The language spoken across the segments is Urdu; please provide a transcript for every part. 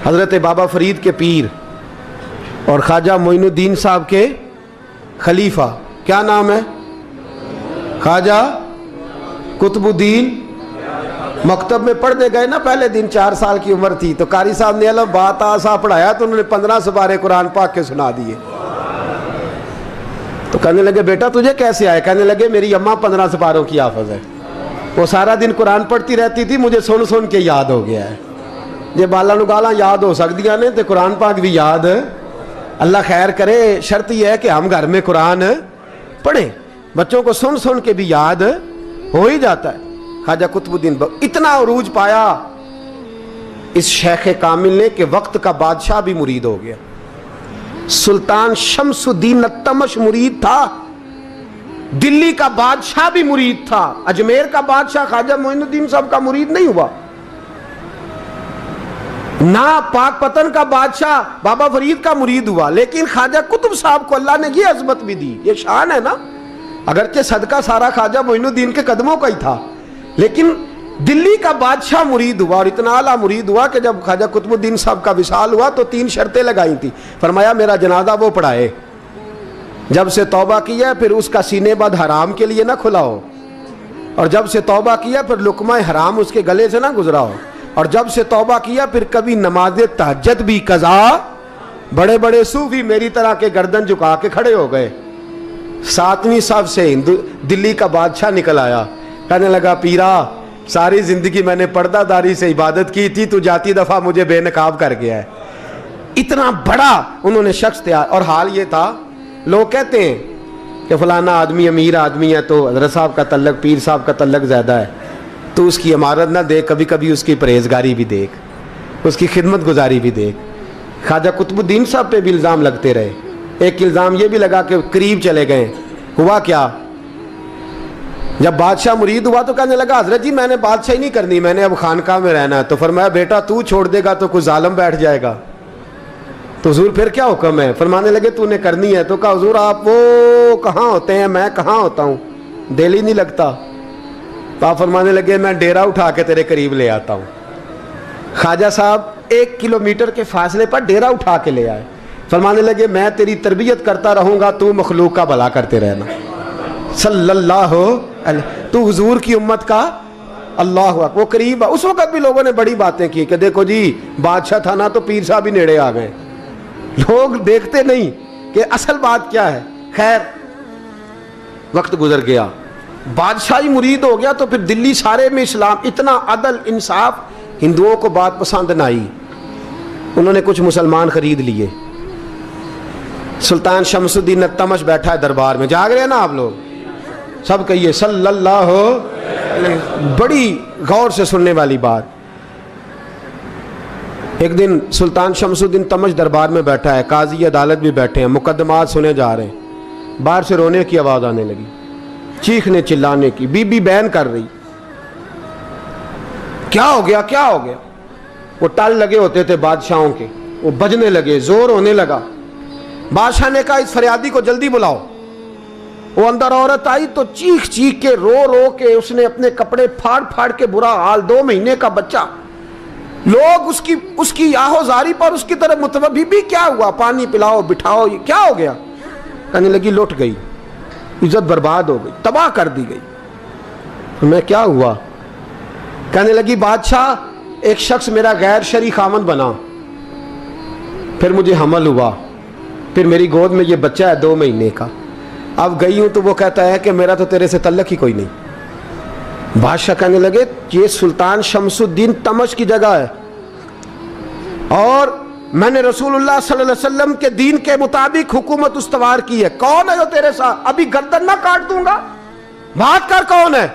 حضرت بابا فرید کے پیر اور خواجہ معین الدین صاحب کے خلیفہ، کیا نام ہے؟ خواجہ قطب الدین۔ مکتب میں پڑھنے گئے نا پہلے دن، 4 سال کی عمر تھی، تو قاری صاحب نے الف با تا سا پڑھایا تو انہوں نے 15 سپارے قرآن پاک کے سنا دیے۔ تو کہنے لگے بیٹا تجھے کیسے آئے؟ کہنے لگے میری اماں 15 سپاروں کی حافظ ہے، وہ سارا دن قرآن پڑھتی رہتی تھی، مجھے سن سن کے یاد ہو گیا ہے۔ یہ بالا نو گالاں یاد ہو سکدیاں نے تے قرآن پاک بھی یاد، اللہ خیر کرے۔ شرط یہ ہے کہ ہم گھر میں قرآن پڑھیں، بچوں کو سن سن کے بھی یاد ہو ہی جاتا ہے۔ خواجہ قطب الدین اتنا عروج پایا اس شیخ کامل نے کہ وقت کا بادشاہ بھی مرید ہو گیا۔ سلطان شمس الدین التمش مرید تھا، دلی کا بادشاہ بھی مرید تھا، اجمیر کا بادشاہ خواجہ معین الدین صاحب کا مرید نہیں ہوا، نہ پاک پتن کا بادشاہ بابا فرید کا مرید ہوا، لیکن خواجہ قطب صاحب کو اللہ نے یہ عظمت بھی دی۔ یہ شان ہے نا، اگرچہ صدقہ سارا خواجہ معین الدین کے قدموں کا ہی تھا، لیکن دلی کا بادشاہ مرید ہوا، اور اتنا اعلیٰ مرید ہوا کہ جب خواجہ قطب الدین صاحب کا وصال ہوا تو 3 شرطیں لگائی تھی۔ فرمایا میرا جنازہ وہ پڑھائے، جب سے توبہ کیا پھر اس کا سینے بد حرام کے لیے نہ کھلا ہو، اور جب سے توبہ کیا پھر لقمہ حرام اس کے گلے سے نہ گزرا ہو، اور جب سے توبہ کیا پھر کبھی نماز تہجد بھی قضا۔ بڑے بڑے صوفی میری طرح کے گردن جھکا کے کھڑے ہو گئے۔ 7ویں صف سے دلی کا بادشاہ نکل آیا، کہنے لگا پیرا ساری زندگی میں نے پردہ داری سے عبادت کی تھی، تو جاتی دفعہ مجھے بے نقاب کر گیا ہے۔ اتنا بڑا انہوں نے شخص تھا، اور حال یہ تھا لوگ کہتے ہیں کہ فلانا آدمی امیر آدمی ہے تو حضرت صاحب کا تعلق، پیر صاحب کا تعلق زیادہ ہے، تو اس کی عمارت نہ دیکھ، کبھی کبھی اس کی پرہیزگاری بھی دیکھ، اس کی خدمت گزاری بھی دیکھ۔ خواجہ قطب الدین صاحب پہ بھی الزام لگتے رہے۔ ایک الزام یہ بھی لگا کہ قریب چلے گئے۔ ہوا کیا؟ جب بادشاہ مرید ہوا تو کہنے لگا حضرت جی میں نے بادشاہی نہیں کرنی، میں نے اب خانقاہ میں رہنا ہے۔ تو فرمایا بیٹا تو چھوڑ دے گا تو کوئی ظالم بیٹھ جائے گا، تو حضور پھر کیا حکم ہے؟ فرمانے لگے تو نے کرنی ہے۔ تو کہا حضور آپ وہ کہاں ہوتے ہیں، میں کہاں ہوتا ہوں، دل ہی نہیں لگتا۔ تو آپ فرمانے لگے میں ڈیرا اٹھا کے تیرے قریب لے آتا ہوں۔ خواجہ صاحب 1 کلومیٹر کے فاصلے پر ڈیرا اٹھا کے لے آئے۔ فرمانے لگے میں تیری تربیت کرتا رہوں گا، تو مخلوق کا بھلا کرتے رہنا۔ صلی اللہ علیہ، تو حضور کی امت کا اللہ اکبر، وہ قریب۔ اس وقت بھی لوگوں نے بڑی باتیں کی کہ دیکھو جی بادشاہ تھا نا تو پیر صاحب ہی نیڑے آ گئے۔ لوگ دیکھتے نہیں کہ اصل بات کیا ہے۔ خیر وقت گزر گیا، بادشاہی مرید ہو گیا، تو پھر دلی سارے میں اسلام، اتنا عدل انصاف، ہندوؤں کو بات پسند نہ آئی، انہوں نے کچھ مسلمان خرید لیے۔ سلطان شمس الدین التمش بیٹھا ہے دربار میں، جاگ رہے ہیں نا آپ لوگ؟ سب کہیے صلی اللہ علیہ۔ بڑی غور سے سننے والی بات۔ ایک دن سلطان شمس الدین تمش دربار میں بیٹھا ہے، قاضی عدالت بھی بیٹھے ہیں، مقدمات سنے جا رہے ہیں۔ باہر سے رونے کی آواز آنے لگی، چیخنے چلانے کی، بی بی بیان کر رہی۔ کیا ہو گیا کیا ہو گیا؟ وہ ٹال لگے ہوتے تھے بادشاہوں کے، وہ بجنے لگے، زور ہونے لگا۔ بادشاہ نے کہا اس فریادی کو جلدی بلاؤ۔ وہ اندر عورت آئی تو چیخ چیخ کے رو رو کے اس نے اپنے کپڑے پھاڑ پھاڑ کے، برا حال، 2 مہینے کا بچہ، لوگ اس کی آہو زاری پر اس کی طرف متوجہ بھی کیا ہوا، پانی پلاؤ بٹھاؤ، یہ کیا ہو گیا؟ کہنے لگی لٹ گئی، عزت برباد ہو گئی، تباہ کر دی گئی۔ میں کیا ہوا؟ کہنے لگی بادشاہ ایک شخص میرا غیر شرعی خامند بنا، پھر مجھے حمل ہوا، پھر میری گود میں یہ بچہ ہے 2 مہینے کا، اب گئی ہوں تو وہ کہتا ہے کہ میرا تو تیرے سے تعلق ہی کوئی نہیں۔ بادشاہ کہنے لگے یہ سلطان شمس الدین تمش کی جگہ ہے، اور میں نے رسول اللہ صلی اللہ علیہ وسلم کے دین کے مطابق حکومت استوار کی ہے، کون ہے جو تیرے ساتھ؟ ابھی گردن نہ کاٹ دوں گا، بات کر کون ہے؟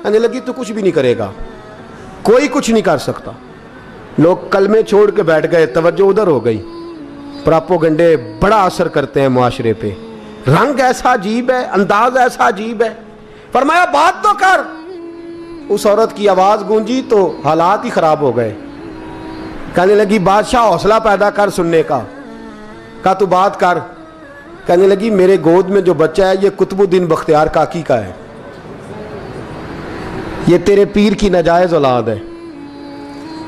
کہنے لگی تو کچھ بھی نہیں کرے گا، کوئی کچھ نہیں کر سکتا۔ لوگ کلمے چھوڑ کے بیٹھ گئے، توجہ ادھر ہو گئی۔ پراپوگنڈے بڑا اثر کرتے ہیں معاشرے پہ، رنگ ایسا عجیب ہے، انداز ایسا عجیب ہے۔ فرمایا بات تو کر۔ اس عورت کی آواز گونجی تو حالات ہی خراب ہو گئے۔ کہنے لگی بادشاہ حوصلہ پیدا کر سننے کا۔ کہا تو بات کر۔ کہنے لگی میرے گود میں جو بچہ ہے یہ قطب الدین بختیار کاکی کا ہے، یہ تیرے پیر کی ناجائز اولاد ہے۔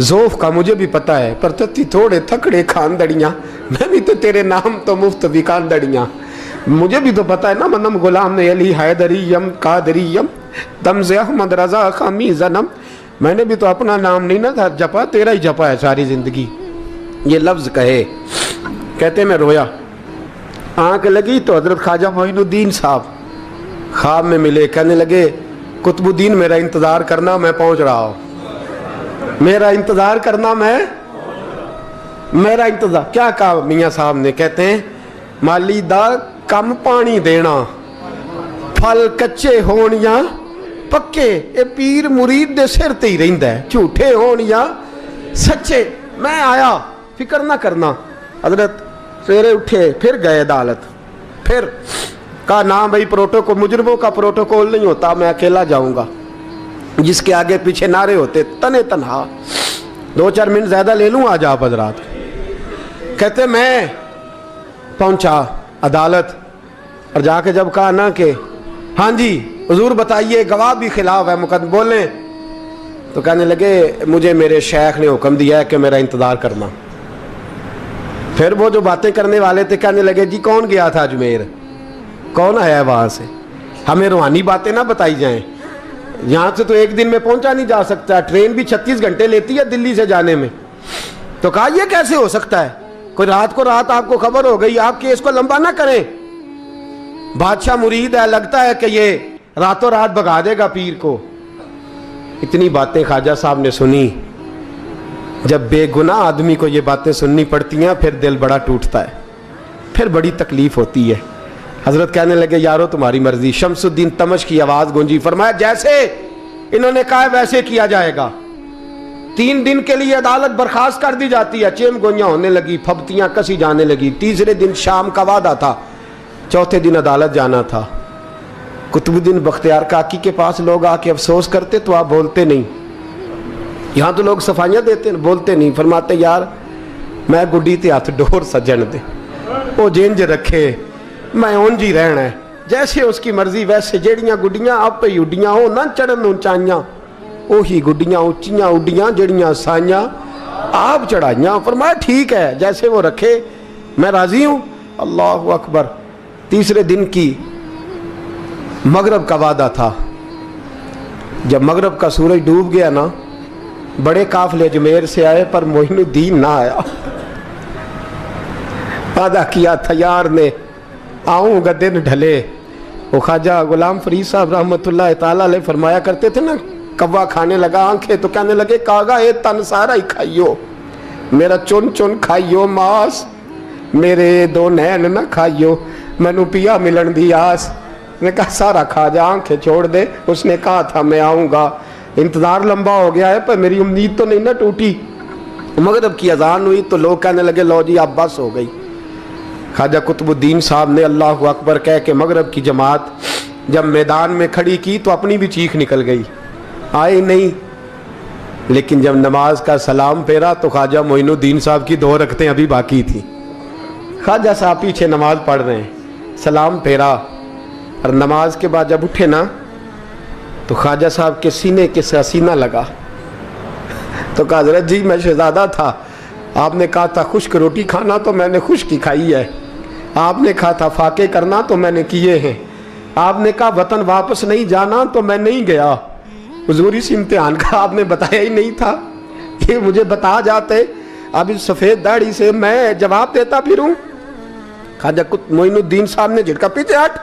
ذوف کا مجھے بھی پتہ ہے، پر تتی تھوڑے تھکڑے خاندڑیاں، میں بھی تو تیرے نام تو مفت بھی خاندڑیاں، مجھے بھی تو پتہ ہے نا، منم غلام نے علی حیدریم قادریم تمز احمد رضا خامی زنم، میں نے بھی تو اپنا نام نہیں نہ جپا، تیرا ہی جپا ہے ساری زندگی۔ یہ لفظ کہے، کہتے میں رویا، آنکھ لگی تو حضرت خواجہ معین الدین صاحب خواب میں ملے، کہنے لگے قطب الدین میرا انتظار کرنا، میں پہنچ رہا ہوں، میرا انتظار کرنا، میرا انتظار۔ کیا کہا میاں صاحب نے؟ کہتے ہیں مالی دا کم پانی دینا، پھل کچے ہون یا پکے، اے پیر مرید دے سر تے ہی رہندا ہے، جھوٹے ہون یا سچے۔ میں آیا، فکر نہ کرنا۔ حضرت سویرے اٹھے، پھر گئے عدالت، پھر کہا نا بھائی پروٹوکول، مجرموں کا پروٹوکول نہیں ہوتا، میں اکیلا جاؤں گا، جس کے آگے پیچھے نعرے ہوتے تنے تنہا، 2-4 منٹ زیادہ لے لوں آج آپ حضرات۔ کہتے میں پہنچا عدالت، اور جا کے جب کہا نا کہ ہاں جی حضور بتائیے، گواہ بھی خلاف ہے، مقدم بولیں، تو کہنے لگے مجھے میرے شیخ نے حکم دیا ہے کہ میرا انتظار کرنا۔ پھر وہ جو باتیں کرنے والے تھے کہنے لگے جی کون گیا تھا اجمیر، کون آیا ہے وہاں سے، ہمیں روحانی باتیں نہ بتائی جائیں، یہاں سے تو ایک دن میں پہنچا نہیں جا سکتا، ٹرین بھی 36 گھنٹے لیتی ہے دلی سے جانے میں۔ تو کہا یہ کیسے ہو سکتا ہے، کوئی رات کو رات آپ کو خبر ہو گئی، آپ کیس کو لمبا نہ کریں، بادشاہ مرید ہے، لگتا ہے کہ یہ راتوں رات بھگا دے گا پیر کو۔ اتنی باتیں خواجہ صاحب نے سنی۔ جب بے گناہ آدمی کو یہ باتیں سننی پڑتی ہیں پھر دل بڑا ٹوٹتا ہے، پھر بڑی تکلیف ہوتی ہے۔ حضرت کہنے لگے یارو تمہاری مرضی۔ شمس الدین تمش کی آواز گونجی، فرمایا جیسے انہوں نے کہا ویسے کیا جائے گا۔ 3 دن کے لیے عدالت برخاست کر دی جاتی ہے۔ چیم گوئیاں ہونے لگی، پھبتیاں کسی جانے لگی۔ تیسرے دن شام کا وعدہ تھا، چوتھے دن عدالت جانا تھا۔ قطب الدین بختیار کاکی کے پاس لوگ آ کے افسوس کرتے تو آپ بولتے نہیں، یہاں تو لوگ صفائیاں دیتے بولتے نہیں، فرماتے یار میں گڈی تے ہاتھ ڈور سجن دے، وہ جینج رکھے، میں اونج ہی رہنا ہے، جیسے اس کی مرضی ویسے، جیڑیاں گڈیاں آپ پہ اڈیاں ہو نہ چڑھن اونچائیاں، وہی گڈیاں اونچیاں اڈیاں جیڑیاں سائیاں آپ چڑھائیاں۔ فرمایا ٹھیک ہے جیسے وہ رکھے، میں راضی ہوں۔ اللہ اکبر۔ تیسرے دن کی مغرب کا وعدہ تھا، جب مغرب کا سورج ڈوب گیا نا، بڑے قافلے اجمیر سے آئے پر معین الدین نہ آیا۔ وعدہ کیا تھا یار نے، آؤں گا دن ڈھلے۔ وہ خواجہ غلام فرید صاحب رحمۃ اللہ تعالیٰ علیہ فرمایا کرتے تھے نا، کوا کھانے لگا آنکھیں تو کہنے لگے کاغا اے تن سارا ہی کھائیو، میرا چن چن کھائیو ماس، میرے 2 نین نہ کھائیو، مینو پیا ملن دی آس۔ نے کہا سارا کھا جا، آنکھیں چھوڑ دے۔ اس نے کہا تھا میں آؤں گا، انتظار لمبا ہو گیا ہے پر میری امید تو نہیں نہ ٹوٹی۔ مغرب کی اذان ہوئی تو لوگ کہنے لگے لو جی اب بس ہو گئی۔ خواجہ قطب الدین صاحب نے اللہ اکبر کہہ کے مغرب کی جماعت جب میدان میں کھڑی کی تو اپنی بھی چیخ نکل گئی، آئے نہیں۔ لیکن جب نماز کا سلام پھیرا تو خواجہ معین الدین صاحب کی 2 رکعتیں ابھی باقی تھیں۔ خواجہ صاحب پیچھے نماز پڑھ رہے ہیں، سلام پھیرا، اور نماز کے بعد جب اٹھے نا تو خواجہ صاحب کے سینے کے سینہ لگا، تو کہا حضرت جی میں شہزادہ تھا، آپ نے کہا تھا خشک روٹی کھانا تو میں نے خشک کی کھائی ہے، آپ نے کہا تھا فاقے کرنا تو میں نے کیے ہیں، آپ نے کہا وطن واپس نہیں جانا تو میں نہیں گیا۔ حضور اس امتحان کا آپ نے بتایا ہی نہیں تھا، یہ مجھے بتا جاتے اب اس سفید داڑھی سے میں جواب دیتا پھروں۔ خواجہ معین الدین صاحب نے جھٹکا، پیچھے ہٹ،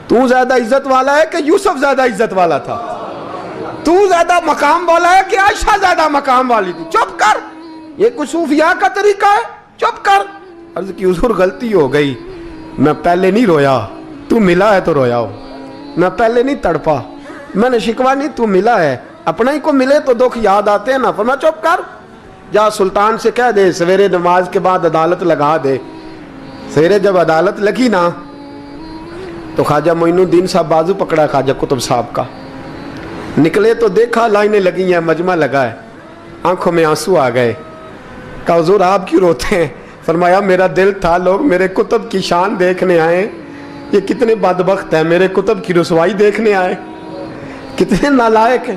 تو زیادہ عزت والا ہے کہ یوسف زیادہ عزت والا تھا؟ تو زیادہ مقام والا ہے کہ عائشہ زیادہ مقام والی تھی؟ چپ کر، یہ کوئی صوفیاء کا طریقہ ہے؟ چپ کر۔ عرض کی حضور غلطی ہو گئی، میں پہلے نہیں رویا، تو ملا ہے تو رویا ہو، میں پہلے نہیں تڑپا، میں نے شکوا نہیں، تو ملا ہے، اپنا ہی کو ملے تو دکھ یاد آتے ہیں نا۔ فرمایا چپ کر، جا سلطان سے کہہ دے سویرے نماز کے بعد عدالت لگا دے۔ سویرے جب عدالت لگی نا تو خواجہ معین الدین صاحب بازو پکڑا خواجہ قطب صاحب کا، نکلے تو دیکھا لائنیں لگی ہیں، مجمع لگا ہے، آنکھوں میں آنسو آ گئے۔ کہا حضور آپ کیوں روتے ہیں؟ فرمایا میرا دل تھا لوگ میرے کتب کی شان دیکھنے آئے، یہ کتنے بدبخت ہیں، میرے کتب کی رسوائی دیکھنے آئے، کتنے نالائق ہیں۔